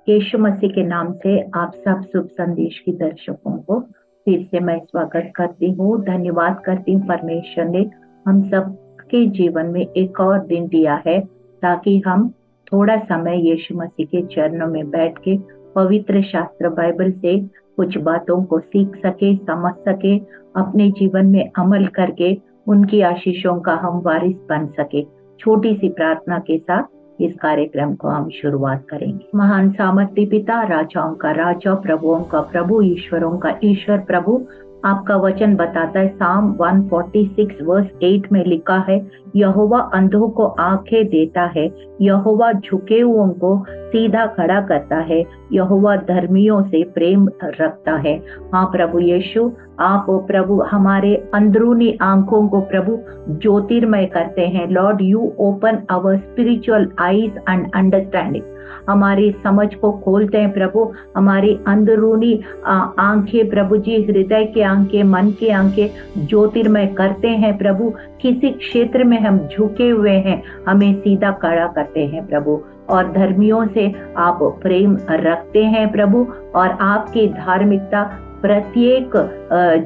यीशु मसीह के नाम से आप सब शुभ संदेश की दर्शकों को फिर से मैं स्वागत करती हूँ। धन्यवाद करती हूँ परमेश्वर ने हम सब के जीवन में एक और दिन दिया है ताकि हम थोड़ा समय यीशु मसीह के चरणों में बैठ के पवित्र शास्त्र बाइबल से कुछ बातों को सीख सके, समझ सके, अपने जीवन में अमल करके उनकी आशीषों का हम वारिस बन सके। छोटी सी प्रार्थना के साथ इस कार्यक्रम को हम शुरुआत करेंगे। महान सामर्थ्य पिता, राजाओं का राजा, प्रभुओं का प्रभु, ईश्वरों का ईश्वर प्रभु, आपका वचन बताता है साम 146 वर्स 8 में लिखा है, यहोवा अंधों को आंखें देता है, यहोवा झुके हुओं को सीधा खड़ा करता है, यहोवा धर्मियों से प्रेम रखता है। हाँ प्रभु यीशु, आप प्रभु हमारे अंदरूनी आंखों को प्रभु ज्योतिर्मय करते हैं। Lord, you open our spiritual eyes and understanding, हमारी समझ को खोलते हैं प्रभु, हमारी अंदरूनी आंखें प्रभु जी, हृदय की आंखें, मन की आंखें ज्योतिर्मय करते हैं प्रभु। किसी क्षेत्र में हम झुके हुए हैं, हमें सीधा खड़ा करते हैं प्रभु, और धर्मियों से आप प्रेम रखते हैं प्रभु, और आपकी धार्मिकता प्रत्येक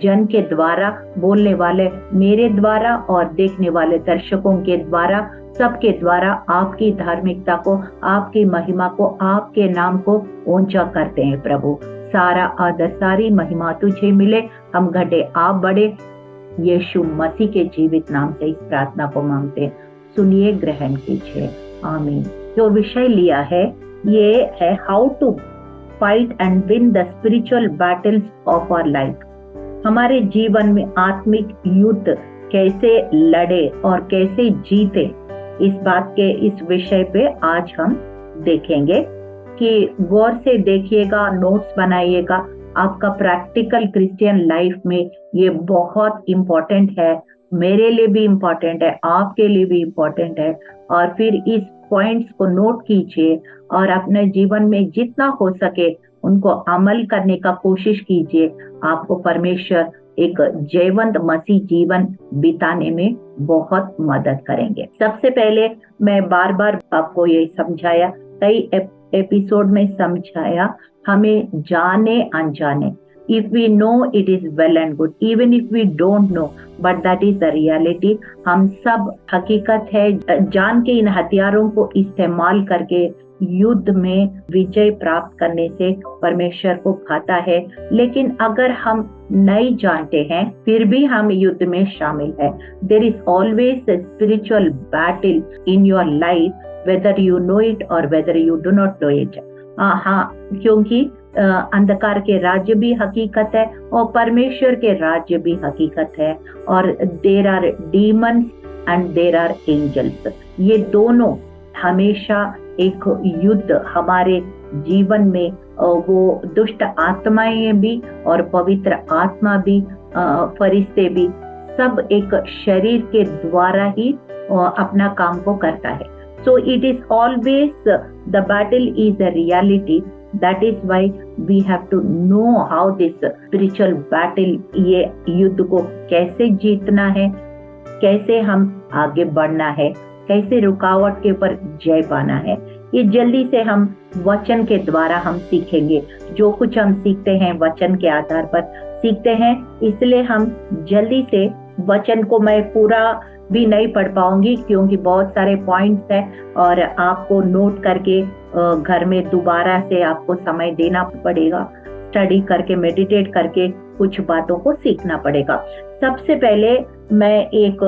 जन के द्वारा, बोलने वाले मेरे द्वारा और देखने वाले दर्शकों के द्वारा, सबके द्वारा आपकी धार्मिकता को, आपकी महिमा को, आपके नाम को ऊंचा करते हैं प्रभु। सारा आदर, सारी महिमा तुझे मिले, हम घटे आप बड़े, यीशु मसीह के जीवित नाम से इस प्रार्थना को मांगते हैं। सुनिए, ग्रहण कीजिए, आमीन। जो विषय लिया है ये है how to fight and win the spiritual battles of our life. हमारे जीवन में आत्मिक युद्ध कैसे लड़े और कैसे जीते, इस बात के इस विषय पे आज हम देखेंगे। कि गौर से देखिएगा, नोट्स बनाइएगा, आपका प्रैक्टिकल क्रिश्चियन लाइफ में ये बहुत इम्पोर्टेंट है, मेरे लिए भी इम्पोर्टेंट है, आपके लिए भी इम्पोर्टेंट है। और फिर इस पॉइंट्स को नोट कीजिए और अपने जीवन में जितना हो सके उनको अमल करने का कोशिश कीजिए। आपको परमेश्वर एक जीवंत मसीह जीवन बिताने में बहुत मदद करेंगे। सबसे पहले मैं बार बार आपको ये समझाया, कई एपिसोड में समझाया, हमें जाने अनजाने, if we know it is well and good, even if we don't know, but that is the reality। हम सब हकीकत है, जान के इन हथियारों को इस्तेमाल करके युद्ध में विजय प्राप्त करने से परमेश्वर को भाता है। लेकिन अगर हम नहीं जानते हैं फिर भी हम युद्ध में शामिल है। There is always a spiritual battle in your life, whether you know it or whether you do not know it। हाँ, क्योंकि अंधकार के राज्य भी हकीकत है और परमेश्वर के राज्य भी हकीकत है। और there are demons and there are angels, ये दोनों हमेशा एक युद्ध हमारे जीवन में, वो दुष्ट आत्माएं भी और पवित्र आत्मा भी, फरिश्ते भी, सब एक शरीर के द्वारा ही अपना काम को करता है। So it is always the battle is a reality। That is why we have to know how this spiritual battle, ये युद्ध को कैसे जीतना है, कैसे हम आगे बढ़ना है, कैसे रुकावट के ऊपर जय पाना है। ये जल्दी से हम वचन के द्वारा हम सीखेंगे। जो कुछ हम सीखते हैं वचन के आधार पर सीखते हैं, इसलिए हम जल्दी से वचन को, मैं पूरा भी नहीं पढ़ पाऊंगी क्योंकि बहुत सारे पॉइंट्स हैं और आपको नोट करके घर में दोबारा से आपको समय देना पड़ेगा, स्टडी करके, मेडिटेट करके कुछ बातों को सीखना पड़ेगा। सबसे पहले मैं एक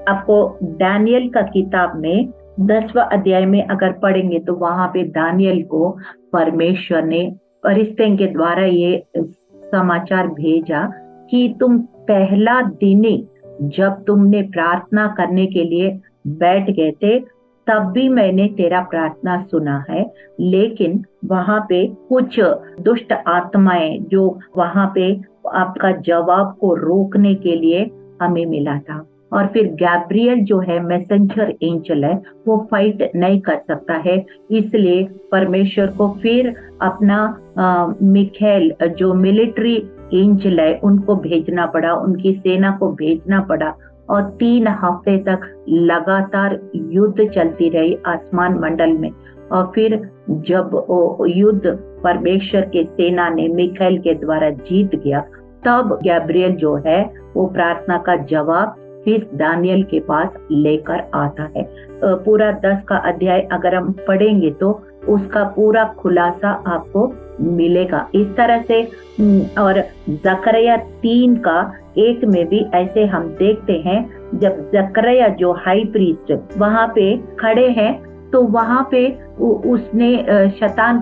आपको दानियल का किताब में 10वां अध्याय में अगर पढ़ेंगे तो वहां पे दानियल को परमेश्वर ने फरिश्ते के द्वारा ये समाचार भेजा कि तुम पहला दिन जब तुमने प्रार्थना करने के लिए बैठ गए थे तब भी मैंने तेरा प्रार्थना सुना है, लेकिन वहां पे कुछ दुष्ट आत्माएं जो वहां पे आपका जवाब को रोकने के लिए हमें मिला था। और फिर गैब्रियल जो है मैसेंजर एंजल है, वो फाइट नहीं कर सकता है, इसलिए परमेश्वर को फिर अपना मिखाएल जो मिलिट्री एंजल है उनको भेजना पड़ा, उनकी सेना को भेजना पड़ा। और 3 हफ्ते तक लगातार युद्ध चलती रही आसमान मंडल में। और फिर जब वो युद्ध परमेश्वर के सेना ने मिखाएल के द्वारा जीत गया, तब गैब्रियल जो है वो प्रार्थना का जवाब फिर दानियल के पास लेकर आता है। पूरा 10 का अध्याय अगर हम पढ़ेंगे तो उसका पूरा खुलासा आपको मिलेगा इस तरह से। और जकरिया 3 का 1 में भी ऐसे हम देखते हैं, जब जकरिया जो हाई प्रीस्ट वहां पे खड़े हैं तो वहां पे उसने शैतान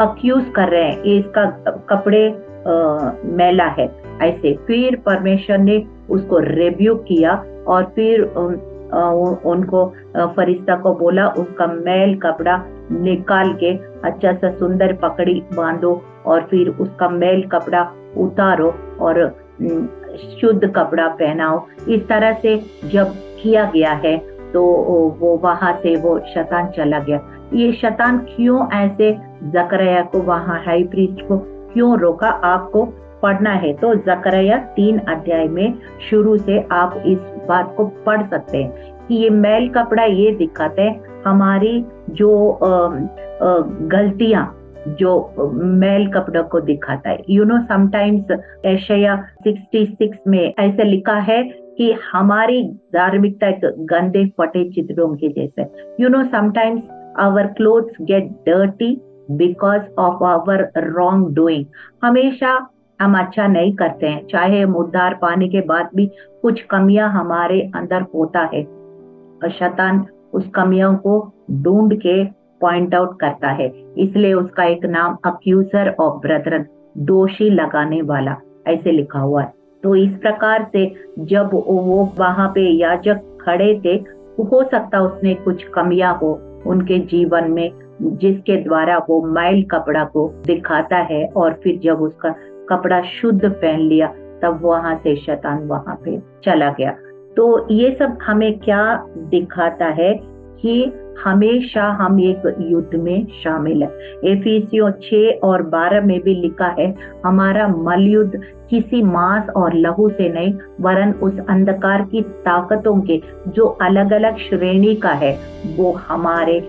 अक्यूज कर रहे हैं, इसका कपड़े मैला है ऐसे। फिर परमेश्वर ने उसको रिब्यूक किया और फिर उनको फरिश्ता को बोला उसका मैल कपड़ा निकाल के अच्छा सा सुंदर पकड़ी बांधो और फिर उसका मैल कपड़ा उतारो और शुद्ध कपड़ा पहनाओ। इस तरह से जब किया गया है तो वो वहां से वो शैतान चला गया। ये शैतान क्यों ऐसे जकरिया को वहां हाई प्रीस्ट को क्यों रोका, आपको पढ़ना है तो जकरिया 3 अध्याय में शुरू से आप इस बात को पढ़ सकते हैं कि ये मैल कपड़ा ये दिखाते हैं हमारी जो गलतियां, जो मैल कपड़ों को दिखाता है। समटाइम्स यशायाह 66 में ऐसे लिखा है कि हमारी धार्मिकता एक गंदे फटे चित्रों के जैसे। Sometimes our clothes get dirty because of our wrong doing. हमेशा हम अच्छा नहीं करते हैं, चाहे हम उद्धार पाने के बाद भी कुछ कमियां हमारे अंदर होता है और शैतान उस कमियों को ढूंढ के पॉइंट आउट करता है, इसलिए उसका एक नाम अक्यूजर ऑफ ब्रदरन, दोषी लगाने वाला ऐसे लिखा हुआ है। तो इस प्रकार से जब वो वहां पे याजक खड़े थे, हो सकता उसने कुछ कमियां हो उनके जीवन में जिसके द्वारा वो मैल कपड़ा को दिखाता है, और फिर जब उसका कपड़ा शुद्ध पहन लिया तब वहां से शैतान वहां पे चला गया। तो ये सब हमें क्या दिखाता है कि हमेशा हम एक युद्ध में शामिल है। एफिसियों 6 और 12 में भी लिखा है, हमारा मलयुद्ध किसी मांस और लहू से नहीं वरन उस अंधकार की ताकतों के जो अलग अलग श्रेणी का है वो हमारे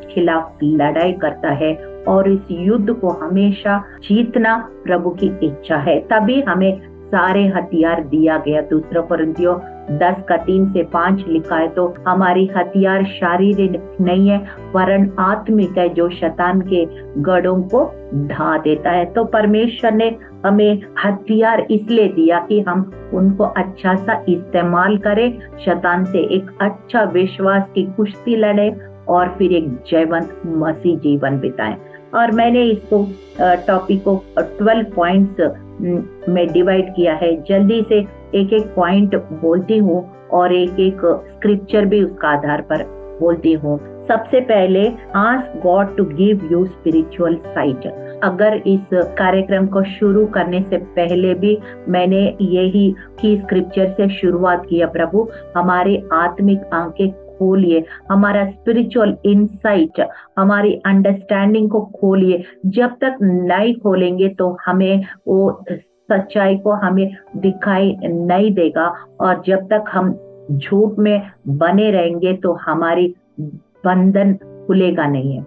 खिलाफ लड़ाई करता है, और इस युद्ध को हमेशा जीतना प्रभु की इच्छा है। तभी हमें सारे हथियार दिया गया। 2 कोरिन्थियों 10 का 3 से 5 लिखा है, तो हमारी हथियार शारीरिक नहीं है वरन आत्मिक है, जो शैतान के गढ़ों को ढा देता है। तो परमेश्वर ने हमें हथियार इसलिए दिया कि हम उनको अच्छा सा इस्तेमाल करें, शैतान से एक अच्छा विश्वास की कुश्ती लड़े और फिर एक जयवंत मसीह जीवन बिताएं। और मैंने इसको टॉपिक को 12 पॉइंट्स में डिवाइड किया है। जल्दी से एक एक पॉइंट बोलती हूँ और एक एक स्क्रिप्चर भी उसका आधार पर बोलती हूँ। सबसे पहले, ask God to give you spiritual sight. अगर इस कार्यक्रम को शुरू करने से पहले भी मैंने यही की स्क्रिप्चर से शुरुआत किया, प्रभु हमारे आत्मिक आंखें खोलिए, हमारा स्पिरिचुअल इंसाइट, हमारी अंडरस्टैंडिंग को खोलिए। जब तक नहीं खोलेंगे तो हमें वो सच्चाई को हमें दिखाई नहीं देगा, और जब तक हम झूठ में बने रहेंगे तो हमारी बंधन खुलेगा नहीं है।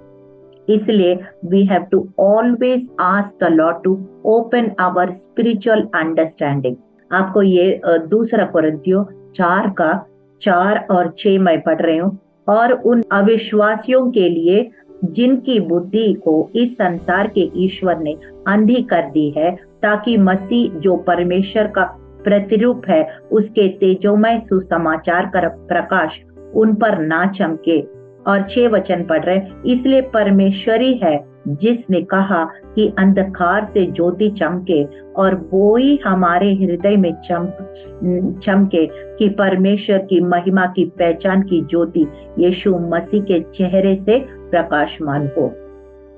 इसलिए we have to always ask the Lord to open our spiritual understanding। आपको ये 2 कोरिन्थियों 4 का 4 और 6 मैं पढ़ रही हूँ। और उन अविश्वासियों के लिए जिनकी बुद्धि को इस संसार के ईश्वर ने अंधी कर दी है, ताकि मसीह जो परमेश्वर का प्रतिरूप है उसके तेजोमय सुसमाचार का प्रकाश उन पर ना चमके। और 6 वचन पढ़ रहे, इसलिए परमेश्वरी है जिसने कहा कि अंधकार से ज्योति चमके, और वो ही हमारे हृदय में चमके कि परमेश्वर की महिमा की पहचान की ज्योति यीशु मसीह के चेहरे से प्रकाशमान हो।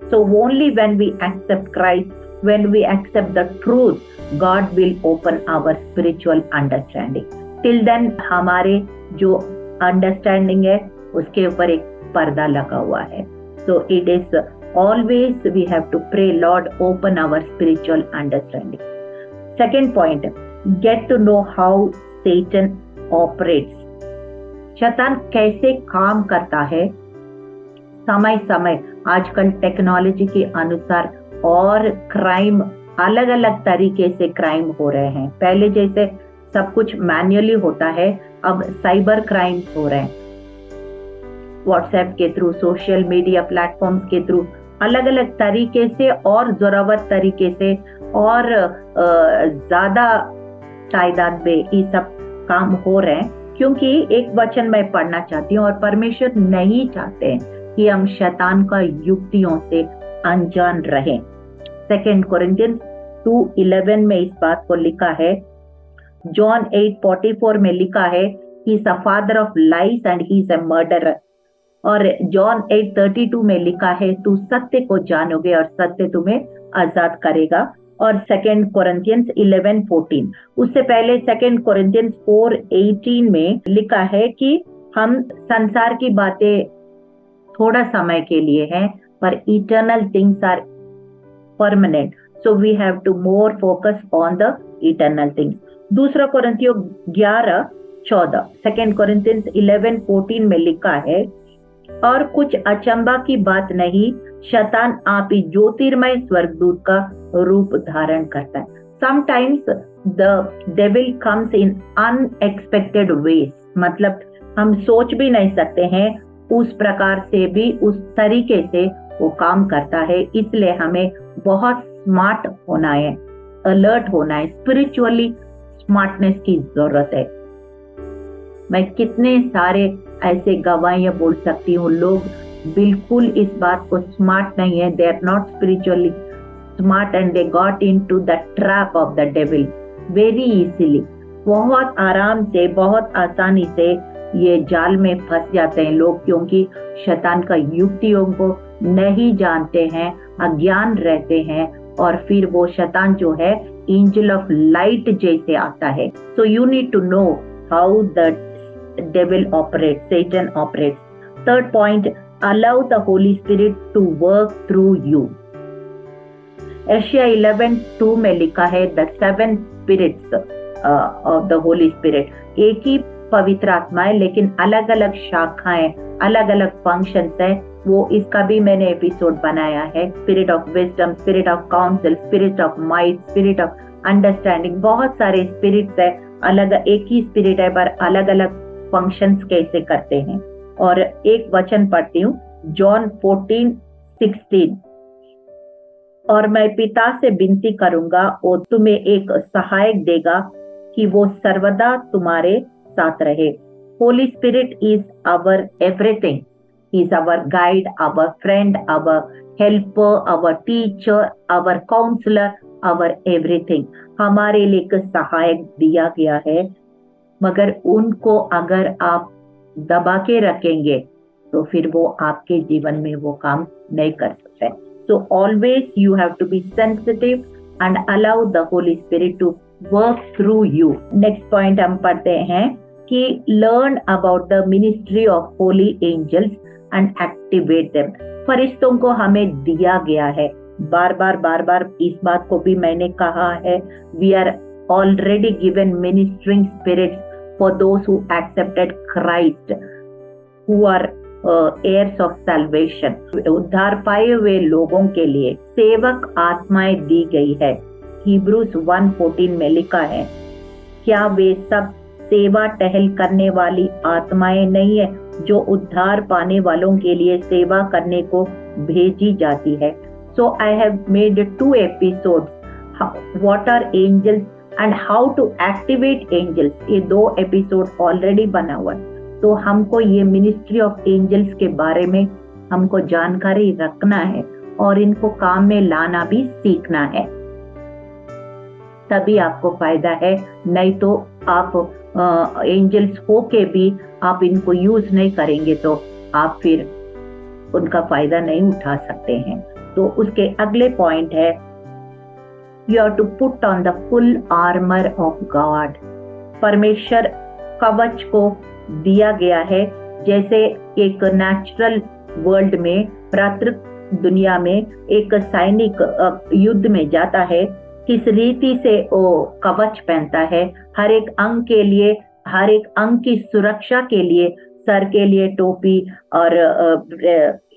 So only when we accept Christ, when we accept the truth, God will open our spiritual understanding. Till then हमारे जो अंडरस्टैंडिंग है उसके ऊपर एक पर्दा लगा हुआ है। So it is always we have to pray, Lord, open our spiritual understanding. Second point, get to know how Satan operates. शैतान कैसे काम करता है, समय समय आजकल टेक्नोलॉजी के अनुसार और क्राइम अलग अलग तरीके से क्राइम हो रहे हैं। पहले जैसे सब कुछ मैन्युअली होता है, अब साइबर क्राइम्स हो रहे हैं व्हाट्सएप के थ्रू, सोशल मीडिया प्लेटफॉर्म्स के थ्रू, अलग अलग तरीके से और जोरावर तरीके से और ज्यादा तादाद में ये सब काम हो रहे हैं। क्योंकि एक वचन मैं पढ़ना चाहती हूँ, और परमेश्वर नहीं चाहते कि हम शैतान का युक्तियों से अनजान रहें। 2 कोरिन्थियंस 2:11 में इस बात को लिखा है। जॉन 8:44 में लिखा है, he is a father of lies and he is a murderer। और जॉन 8:32 में लिखा है, तू सत्य को जानोगे और सत्य तुम्हें आजाद करेगा। और 2 कोरिन्थियंस 11:14, उससे पहले 2 कोरिन्थियंस 4:18 में लिखा है कि हम संसार की बातें थोड़ा समय के लिए हैं, पर eternal things are permanent, so we have to more focus on the eternal things. 2 कोरिन्थियों 11:14, 2 कोरिन्थियंस 11:14 में लिखा है, और कुछ अचंभा की बात नहीं, शैतान आप ही ज्योतिर्मय स्वर्गदूत का रूप धारण करता है। Sometimes the devil comes in unexpected ways, मतलब हम सोच भी नहीं सकते हैं, उस प्रकार से भी उस तरीके से वो काम करता है। इसलिए हमें बहुत स्मार्ट होना है, अलर्ट होना है, स्पिरिचुअली स्मार्टनेस की जरूरत है। मैं कितने सारे ऐसे गवाहियां बोल सकती हूँ, लोग बिल्कुल इस बात को स्मार्ट नहीं है, they are not spiritually smart and they got into the trap of the devil very easily. बहुत आराम से, बहुत आसानी से ये जाल में फंस जाते हैं लोग, क्योंकि शैतान का युक्तियों को नहीं जानते हैं, अज्ञान रहते हैं, और फिर वो शैतान जो है एंजल ऑफ लाइट जैसे आता है। So you need to know how the devil operates, Satan operates. 3rd point, allow the Holy Spirit to work through you. Isaiah 11:2 में लिखा है, the 7 spirits of the Holy Spirit, एक ही पवित्र आत्मा है लेकिन अलग अलग शाखाएं, अलग अलग फंक्शंस है। वो इसका भी मैंने एपिसोड बनाया है। Spirit of wisdom, spirit of council, spirit of might, spirit of understanding, बहुत सारे स्पिरिट्स है। अलग एक ही स्पिरिट है पर अलग अलग फंक्शंस कैसे करते हैं। और एक वचन पढ़ती हूँ, जॉन 14:16, और मैं पिता से विनती करूंगा, वो तुम्हें एक सहायक देगा कि वो सर्वदा तुम्हारे साथ रहे। Holy Spirit is our everything, is our guide, our friend, our helper, our teacher, our counsellor, our everything. हमारे लिए एक सहायक दिया गया है, मगर उनको अगर आप दबा के रखेंगे तो फिर वो आपके जीवन में वो काम नहीं कर सकते। So always you have to be sensitive and allow the Holy Spirit to work through you. Next point हम पढ़ते हैं कि learn about the ministry of holy angels and activate them. फरिश्तों को हमें दिया गया है, बार बार इस बात को भी मैंने कहा है, we are already given ministering spirits for those who accepted Christ, who are heirs of salvation। उद्धार पाए हुए लोगों के लिए सेवक आत्माएं दी गई है। Hebrews 1:14 में लिखा है, क्या वे सब सेवा टहल करने वाली आत्माएं नहीं है जो उद्धार पाने वालों के लिए सेवा करने को भेजी जाती है। So I have made 2 episodes, what are angels and how to activate angels। ये 2 एपिसोड ऑलरेडी बना हुआ है। तो हमको ये मिनिस्ट्री ऑफ एंजल्स के बारे में हमको जानकारी रखना है और इनको काम में लाना भी सीखना है, तभी आपको फायदा है। नहीं तो आप एंजल्स हो के भी आप इनको यूज नहीं करेंगे तो आप फिर उनका फायदा नहीं उठा सकते हैं। तो उसके अगले पॉइंट है, You have to put on the full armor of God। परमेश्वर कवच को दिया गया है, जैसे एक नेचुरल वर्ल्ड में, प्राकृतिक दुनिया में एक सैनिक युद्ध में जाता है, किस रीति से वो कवच पहनता है, हर एक अंग के लिए, हर एक अंग की सुरक्षा के लिए सर के लिए टोपी और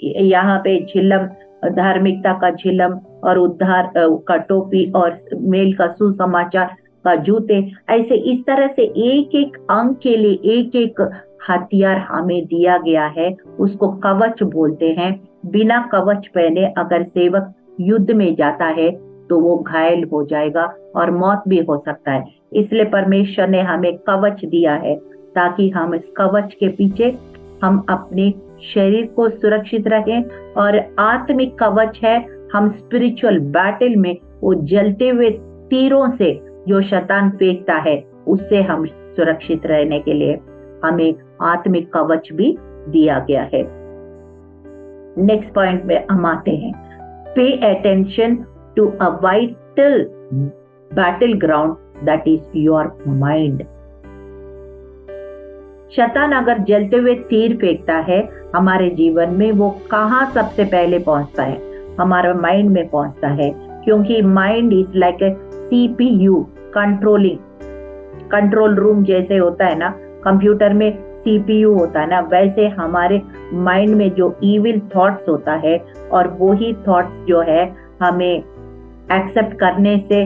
यहाँ पे झिल्लम, धार्मिकता का झिल्लम और उद्धार का टोपी और मेल का सुसमाचार का जूते, ऐसे इस तरह से एक एक अंग के लिए एक एक हथियार हमें दिया गया है, उसको कवच बोलते हैं। बिना कवच पहने अगर सेवक युद्ध में जाता है तो वो घायल हो जाएगा और मौत भी हो सकता है। इसलिए परमेश्वर ने हमें कवच दिया है ताकि हम इस कवच के पीछे हम अपने शरीर को सुरक्षित रखें। और आत्मिक कवच है, हम स्पिरिचुअल बैटल में वो जलते हुए तीरों से जो शैतान फेंकता है उससे हम सुरक्षित रहने के लिए हमें आत्मिक कवच भी दिया गया है। नेक्स्ट पॉइंट में हम आते हैं, pay attention to a vital battle ground that is your mind. शैतान अगर जलते हुए तीर फेंकता है हमारे जीवन में, वो कहाँ सबसे पहले पहुंचता है? हमारा माइंड में पहुंचता है, क्योंकि mind is like a CPU, control room जैसे होता है ना, कंप्यूटर में CPU होता है ना, वैसे हमारे माइंड में जो इविल थॉट्स होता है और वही थॉट्स जो है हमें एक्सेप्ट करने से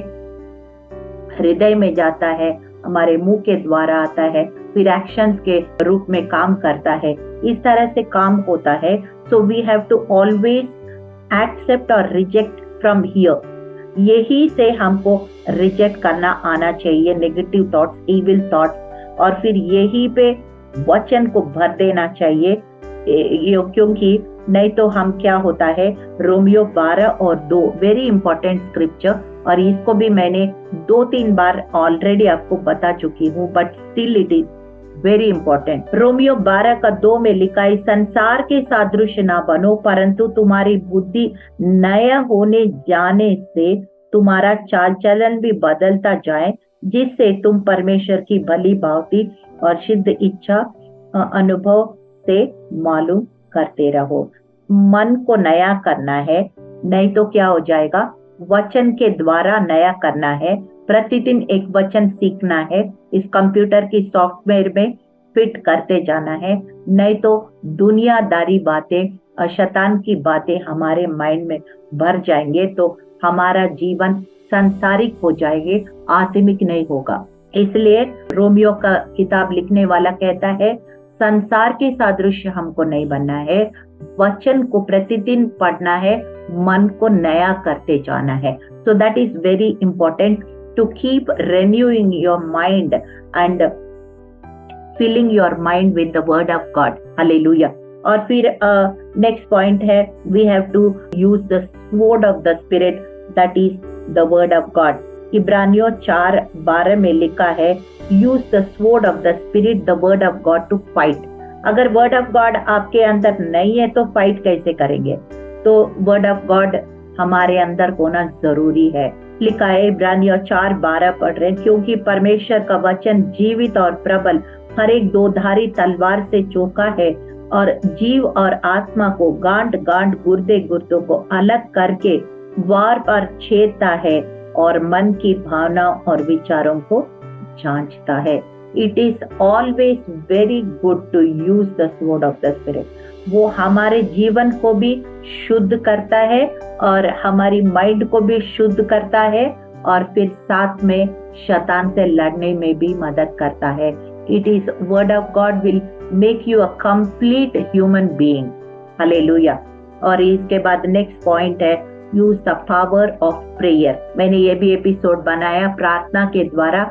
हृदय में जाता है, हमारे मुंह के द्वारा आता है, फिर एक्शंस के रूप में काम करता है, इस तरह से काम होता है। So we have to always accept और रिजेक्ट फ्रॉम हियर। यही से हमको रिजेक्ट करना आना चाहिए नेगेटिव थॉट्स, इविल थॉट्स, और फिर यही पे वचन को भर देना चाहिए, क्योंकि नहीं तो हम क्या होता है, रोमियो 12 और 2 वेरी इंपॉर्टेंट स्क्रिप्चर, और इसको भी मैंने 2-3 बार ऑलरेडी आपको बता चुकी हूँ, but still it is very important. Romeo 12 का 2 में लिखा है, संसार के सादृश्य ना बनो, परंतु तुम्हारी बुद्धि नया होने जाने से तुम्हारा चाल चलन भी बदलता जाए, जिससे तुम परमेश्वर की भली भांति और सिद्ध इच्छा अनुभव से मालूम करते रहो। मन को नया करना है, नहीं तो क्या हो जाएगा, वचन के द्वारा नया करना है। प्रतिदिन एक वचन सीखना है, इस कंप्यूटर की सॉफ्टवेयर में फिट करते जाना है, नहीं तो दुनियादारी बातें और शैतान की बातें हमारे माइंड में भर जाएंगे तो हमारा जीवन सांसारिक हो जाएंगे, आत्मिक नहीं होगा। इसलिए रोमियो का किताब लिखने वाला कहता है, संसार के सादृश्य हमको नहीं बनना है, वचन को प्रतिदिन पढ़ना है, मन को नया करते जाना है। So that is very important to keep renewing your mind and filling your mind with the word of God. Hallelujah. और फिर नेक्स्ट पॉइंट है, we have to use the sword of the spirit, that is the word of God. इब्रानियों 4:12 में लिखा है, use the sword of the spirit, the word of God to fight. अगर word of God आपके अंदर नहीं है तो फाइट कैसे करेंगे? तो वर्ड ऑफ गॉड हमारे अंदर होना जरूरी है। लिखा है इब्रानियों 4:12 पढ़ रहे हैं, क्योंकि परमेश्वर का वचन जीवित और प्रबल हर एक दोधारी तलवार से चौका है और जीव और आत्मा को, गांठ गांठ, गुर्दे गुर्दों को अलग करके वार पर छेदता है और मन की भावना और विचारों को जांचता है। It is always very good to use the sword of the spirit. वो हमारे जीवन को भी शुद्ध करता है और हमारी माइंड को भी शुद्ध करता है और फिर साथ में शैतान से लड़ने में भी मदद करता है। It is word of God will make you a complete human being. Hallelujah. और इसके बाद नेक्स्ट पॉइंट है, use the power of prayer. मैंने ये भी एपिसोड बनाया, प्रार्थना के द्वारा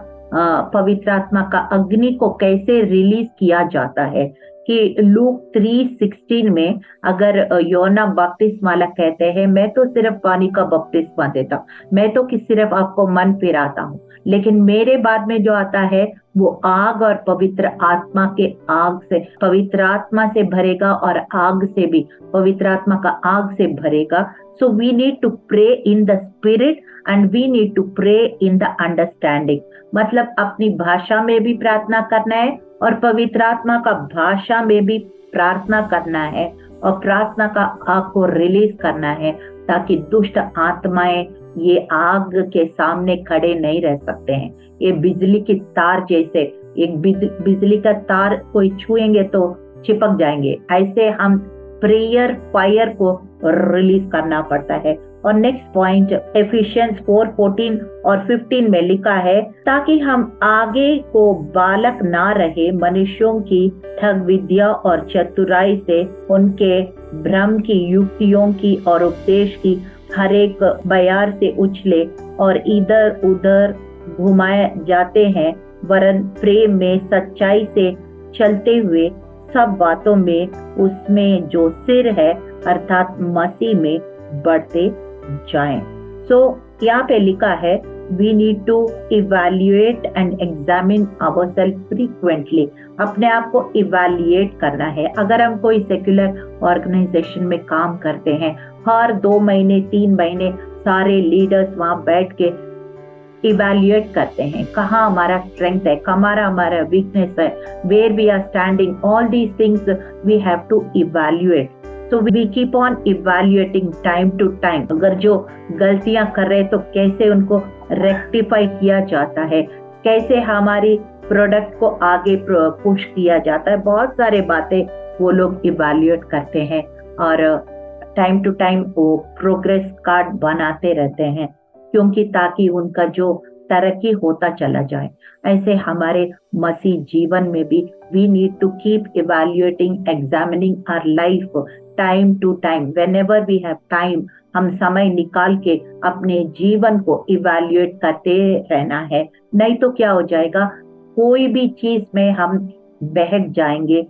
पवित्र आत्मा का अग्नि को कैसे रिलीज किया जाता है, कि लूक 3:16 में अगर योना बपतिस्मा कहते हैं, मैं तो सिर्फ पानी का बपतिस्मा देता हूँ, मैं तो कि सिर्फ आपको मन फिराता हूँ, लेकिन मेरे बाद में जो आता है वो आग और पवित्र आत्मा के आग से, पवित्र आत्मा से भरेगा और आग से भी, पवित्र आत्मा का आग से भरेगा। So we need to pray in the spirit and we need to pray in the understanding. मतलब अपनी भाषा में भी प्रार्थना करना है और पवित्र आत्मा का भाषा में भी प्रार्थना करना है और प्रार्थना का आग को रिलीज करना है, ताकि दुष्ट आत्माएं ये आग के सामने खड़े नहीं रह सकते हैं। ये बिजली की तार जैसे, एक बिजली का तार कोई छुएंगे तो चिपक जाएंगे। ऐसे हम प्रेयर फायर को रिलीज करना पड़ता है। और नेक्स्ट पॉइंट एफिशिएंस 4:14 और 15 में लिखा है, ताकि हम आगे को बालक ना रहे मनुष्यों की ठग विद्या और चतुराई से, उनके भ्रम की युक्तियों की और उपदेश की हर एक बयार से उछले और इधर उधर घुमाए जाते हैं, वरन प्रेम में सच्चाई से चलते हुए सब बातों में उसमें जो सिर है अर्थात मसीह में बढ़ते जाएं। यहाँ पे लिखा है, we need to evaluate and examine ourselves frequently। अपने आप को इवेल्युएट करना है। अगर हम कोई सेक्युलर ऑर्गेनाइजेशन में काम करते हैं, हर 2 महीने 3 महीने सारे लीडर्स वहां बैठ के इवेल्युएट करते हैं, कहाँ हमारा स्ट्रेंथ है, हमारा वीकनेस है, where we are standing, all these things we have to evaluate. So we keep on evaluating time to time. अगर जो गलतियां कर रहे तो कैसे उनको रेक्टिफाई किया जाता है, कैसे हमारी प्रोडक्ट को आगे पुश किया जाता है, बहुत सारे बातें वो लोग इवेल्युएट करते हैं और टाइम टू टाइम वो प्रोग्रेस कार्ड बनाते रहते हैं, क्योंकि ताकि उनका जो तरक्की होता चला जाए। ऐसे हमारे मसीह जीवन में भी we need to keep evaluating, examining our life time to time, whenever we have time. हम समय निकाल के अपने जीवन को इवेल्युएट करते रहना है, नहीं तो क्या हो जाएगा, कोई भी चीज में हम बहक जाएंगे,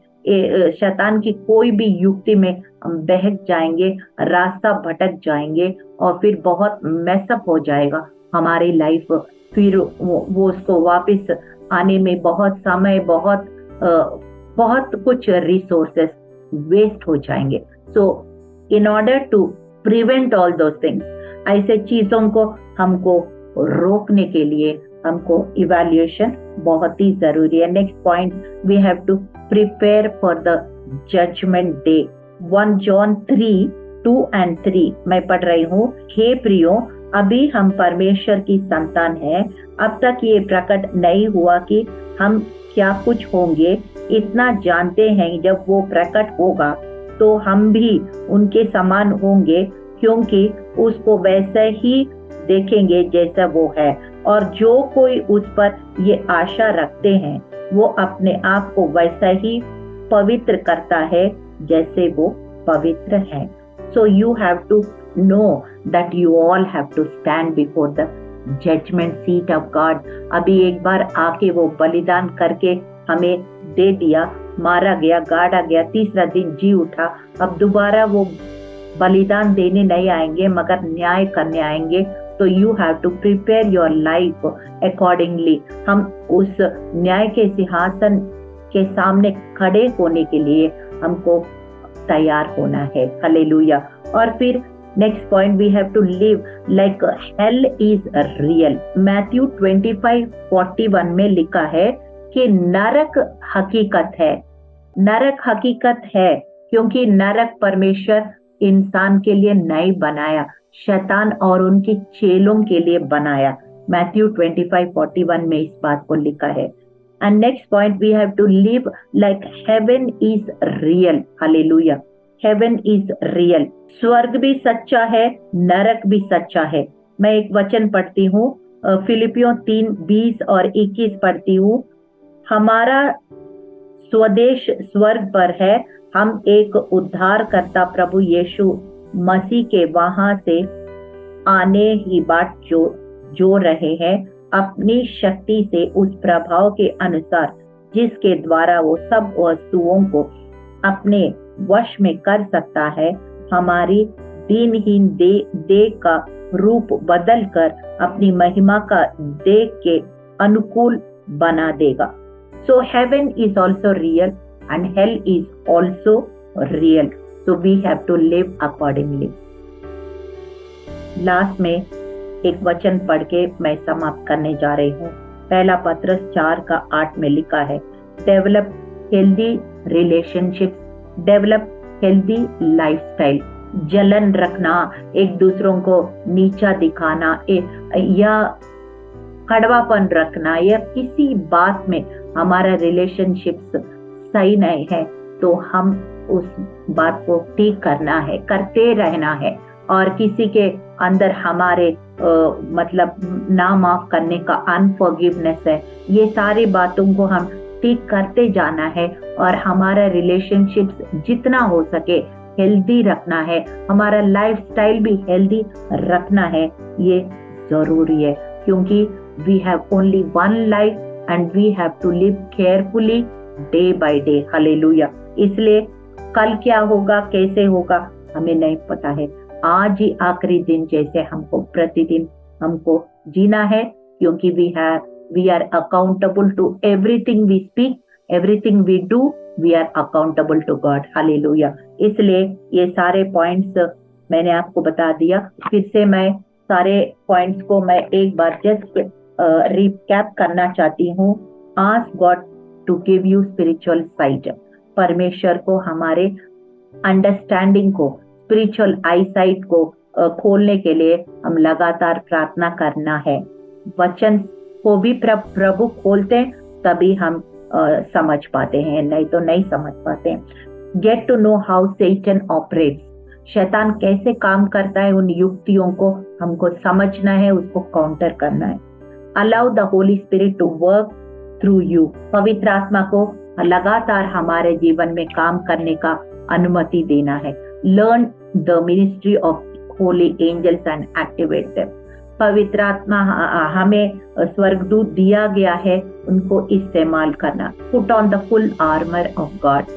शैतान की कोई भी युक्ति में हम बहक जाएंगे, रास्ता भटक जाएंगे और फिर बहुत मैसअप हो जाएगा हमारी लाइफ। फिर वो उसको वापस आने में बहुत समय, बहुत कुछ रिसोर्सेस वेस्ट हो जाएंगे। So in order to prevent all those things, ऐसे चीजों को हमको रोकने के लिए हमको इवैल्यूएशन बहुत ही जरूरी है। Next point, we have to prepare for the judgement day. 1 John 3:2 and 3 मैं पढ़ रही हूँ। हे प्रियो, अभी हम परमेश्वर की संतान हैं, अब तक ये प्रकट नहीं हुआ कि हम क्या कुछ होंगे। इतना जानते हैं, जब वो प्रकट होगा तो हम भी उनके समान होंगे, क्योंकि उसको वैसे ही देखेंगे जैसा वो है। और जो कोई उस पर ये आशा रखते हैं, वो अपने आप को वैसा ही पवित्र करता है जैसे वो पवित्र है। So you have to know that you all have to stand before the judgment seat of God। अभी एक बार आके वो बलिदान करके हमें दे दिया, मारा गया, गाड़ा गया, तीसरा दिन जी उठा। अब दोबारा वो बलिदान देने नहीं आएंगे, मगर न्याय करने आएंगे। तो you have to prepare your life accordingly. हम उस न्याय के सिंहासन के सामने खड़े होने के लिए हमको तैयार होना है। हालेलुया। और फिर next point, we have to live like hell is real. Matthew 25:41 में लिखा है कि नरक हकीकत है। नरक हकीकत है क्योंकि नरक परमेश्वर इंसान के लिए नहीं बनाया, शैतान और उनके चेलों के लिए बनाया। मैथ्यू 25:41 में इस बात को लिखा है। And next point, we have to live like heaven is real। Hallelujah. Heaven is real। स्वर्ग भी सच्चा है, नरक भी सच्चा है। मैं एक वचन पढ़ती हूँ, फिलिपियों 3:20 और 21 पढ़ती हूँ। हमारा स्वदेश स्वर्ग पर है, हम एक उद्धारकर्ता प्रभु यीशु मसीह के वहां से आने ही बाट जो रहे हैं, अपनी शक्ति से उस प्रभाव के अनुसार जिसके द्वारा वो सब वस्तुओं को अपने वश में कर सकता है, हमारी दीनहीन देह का रूप बदल कर अपनी महिमा का देह के अनुकूल बना देगा। So heaven is also real and hell is also real। So we have to live accordingly। Last में एक वचन पढ़ के मैं समाप्त करने जा रही हूँ। पहला पत्रस 4:8 में लिखा है, develop healthy relationship, develop healthy lifestyle. जलन रखना, एक दूसरों को नीचा दिखाना या कड़वापन रखना या किसी बात में हमारा रिलेशनशिप सही नहीं है, तो हम उस बात को ठीक करना है, करते रहना है। और किसी के अंदर हमारे मतलब ना माफ करने का अनफॉरगिवनेस है, ये सारी बातों को हम ठीक करते जाना है और हमारा रिलेशनशिप जितना हो सके हेल्दी रखना है, हमारा लाइफस्टाइल भी हेल्दी रखना है। ये जरूरी है क्योंकि we have only one life and we have to live carefully day by day. Hallelujah. इसलिए कल क्या होगा, कैसे होगा, हमें नहीं पता है। आज ही आखिरी दिन जैसे हमको प्रतिदिन हमको जीना है, क्योंकि we are accountable to everything we speak, everything we do, we are accountable to God. Hallelujah. इसलिए ये सारे पॉइंट्स मैंने आपको बता दिया। फिर से मैं सारे पॉइंट्स को मैं एक बार जस्ट रिकैप करना चाहती हूँ। Ask God to give you spiritual sight. परमेश्वर को हमारे अंडरस्टैंडिंग को, स्पिरिचुअल आई साइट को खोलने के लिए हम लगातार प्रार्थना करना है। वचन को भी प्रभु खोलते हैं तभी हम समझ पाते हैं, नहीं तो नहीं समझ पाते। Get to know how Satan operates. शैतान कैसे काम करता है, उन युक्तियों को हमको समझना है, उसको काउंटर करना है। Allow the Holy Spirit to work through you. पवित्र आत्मा को लगातार हमारे जीवन में काम करने का अनुमति देना है। Learn the ministry of holy angels and activate them. पवित्र आत्मा हमें स्वर्गदूत दिया गया है, उनको इस्तेमाल करना। Put on the full armour of God.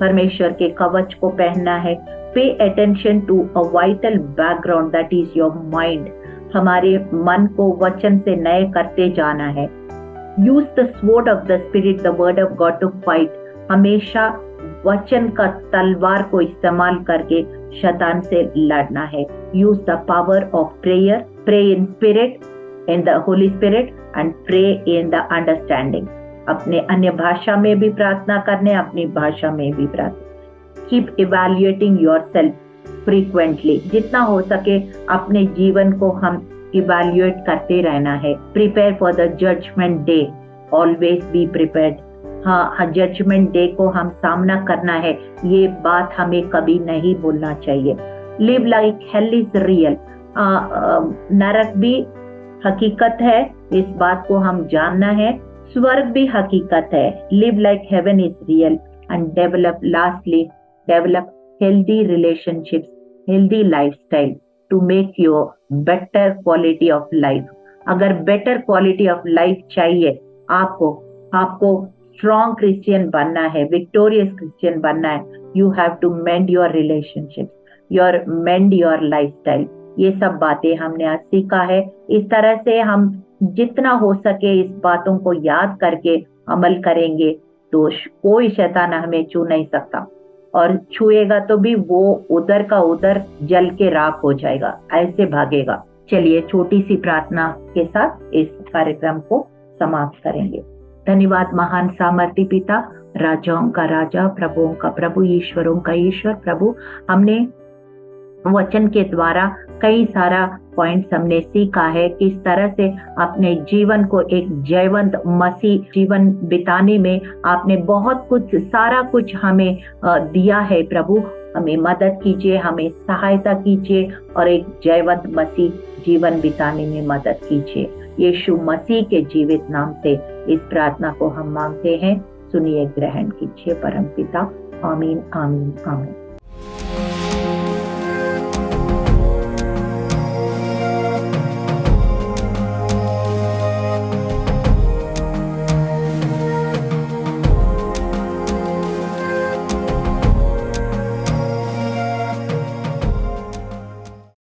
परमेश्वर के कवच को पहनना है। Pay attention to a vital background that is your mind. हमारे मन को वचन से नए करते जाना है। Use the sword of the Spirit, the word of God to fight. हमेशा वचन का तलवार को इस्तेमाल करके शैतान से लड़ना है। Use the power of prayer, pray in spirit, in the Holy Spirit and pray in the understanding. अपने अन्य भाषा में भी प्रार्थना करने, अपनी भाषा में भी प्रार्थना। Keep evaluating yourself frequently. जितना हो सके अपने जीवन को हम इवैल्यूएट करते रहना है। Prepare for the judgement day, always be prepared. हाँ, जजमेंट डे को हम सामना करना है, ये बात हमें कभी नहीं भूलना चाहिए। Live like hell is real. नरक भी हकीकत है, इस बात को हम जानना है। स्वर्ग भी हकीकत है। Live like heaven is real and develop healthy relationships, healthy lifestyle to make your better quality of life. अगर बेटर क्वालिटी ऑफ लाइफ चाहिए आपको स्ट्रॉन्ग क्रिश्चियन बनना है, विक्टोरियस क्रिश्चियन बनना है, you have to mend your relationship, mend your lifestyle. ये सब बातें हमने आज सीखा है। इस तरह से हम जितना हो सके इस बातों को याद करके अमल करेंगे तो कोई शैतान हमें छू नहीं सकता, और छुएगा तो भी वो उधर का उधर जल के राख हो जाएगा, ऐसे भागेगा। चलिए छोटी सी प्रार्थना के साथ इस कार्यक्रम को समाप्त करेंगे। धन्यवाद महान सामर्थी पिता, राजाओं का राजा, प्रभुओं का प्रभु, ईश्वरों का ईश्वर। प्रभु, हमने वचन के द्वारा कई सारा पॉइंट्स हमने सीखा है, किस तरह से अपने जीवन को एक जयवंत मसीह जीवन बिताने में आपने बहुत कुछ, सारा कुछ हमें दिया है। प्रभु, हमें मदद कीजिए, हमें सहायता कीजिए और एक जयवंत मसीह जीवन बिताने में मदद कीजिए। यीशु मसीह के जीवित नाम से इस प्रार्थना को हम मांगते हैं, सुनिए, ग्रहण कीजिए परम पिता। आमीन, आमीन, आमीन।